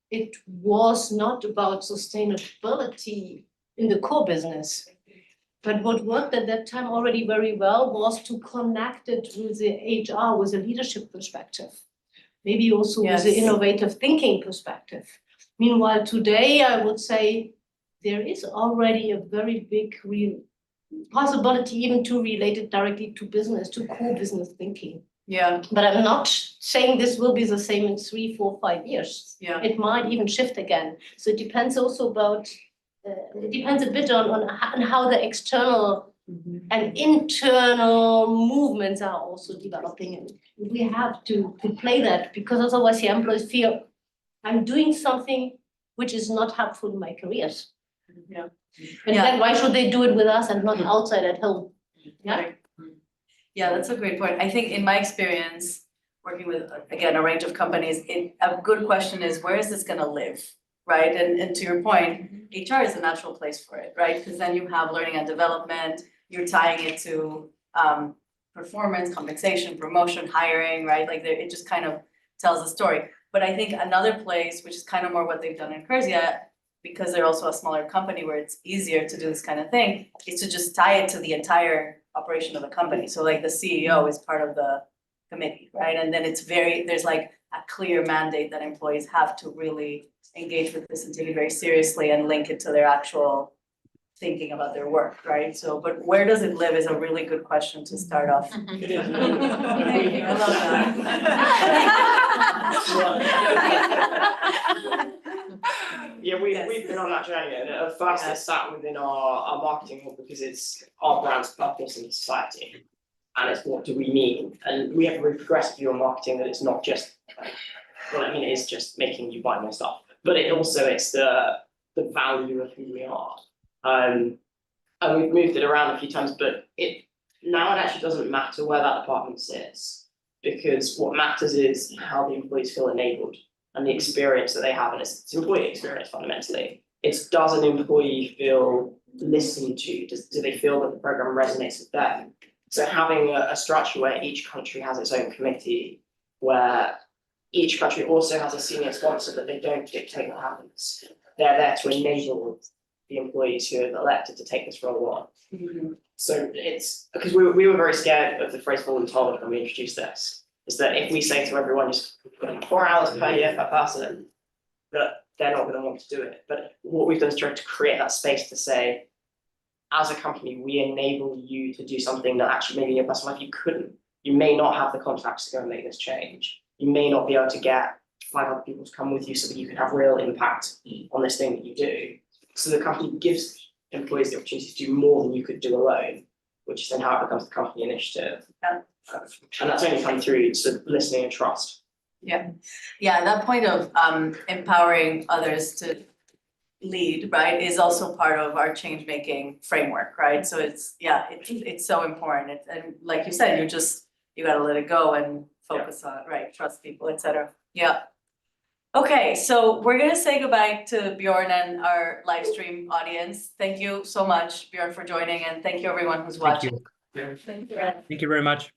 it was not about sustainability in the core business. But what worked at that time already very well was to connect it with the HR, with a leadership perspective. Maybe also with the Yes. innovative thinking perspective. Meanwhile, today, I would say there is already a very big possibility even to relate it directly to business, to core business thinking. Yeah, But I'm not saying this will be the same in 3, 4, 5 years. yeah. It might even shift again. So it depends also about it depends a bit on how the external and internal movements are also developing. And we have to play that, because otherwise the employees feel I'm doing something which is not helpful in my careers. Yeah. And Yeah. then why should they do it with us and not outside at home? Yeah. Right. Yeah, that's a great point. I think in my experience, working with, again, a range of companies, a good question is, where is this gonna live? Right, and to your point, HR is a natural place for it, right? Because then you have learning and development, you're tying it to performance, compensation, promotion, hiring, right? Like it just kind of tells a story. But I think another place, which is kind of more what they've done in Curzia, because they're also a smaller company where it's easier to do this kind of thing, is to just tie it to the entire operation of the company. So like the CEO is part of the committee, right? And then there's like a clear mandate that employees have to really engage with this and take it very seriously and link it to their actual thinking about their work, right? So, but where does it live is a really good question to start off. Thank you, I love that. Yeah, we've been on that journey, and at first it sat within our marketing hub because it's our brand's purpose in society. And it's what do we mean? And we have a very progressive view on marketing that it's not just, well, I mean, it is just making you buy more stuff, but it's the value of who we are. And we've moved it around a few times, but it actually doesn't matter where that department sits, because what matters is how the employees feel enabled and the experience that they have, and it's employee experience fundamentally. It's, does an employee feel listened to? Do they feel that the program resonates with them? So having a structure where each country has its own committee, where each country also has a senior sponsor, that they don't dictate what happens. They're there to enable the employees who are elected to take this role on. So it's, because we were very scared of the phrase voluntold when we introduced this, is that if we say to everyone, just put in 4 hours per year per person, that they're not going to want to do it. But what we've done is try to create that space to say, as a company, we enable you to do something that actually maybe in your personal life you couldn't. You may not have the contacts to go and make this change. You may not be able to get 5 other people to come with you so that you can have real impact on this thing that you do. So the company gives employees the opportunity to do more than you could do alone, which is then how it becomes the company initiative. Yeah. And that's only come through sort of listening and trust. Yeah, that point of empowering others to lead, right, is also part of our change-making framework, right? So it's so important. And like you said, you gotta let it go and focus on, right, trust people, et cetera. Yeah. Okay, so we're gonna say goodbye to Bjorn and our live stream audience. Thank you so much, Bjorn, for joining, and thank you everyone who's Thank watching. you. Thank you. Thank you very much.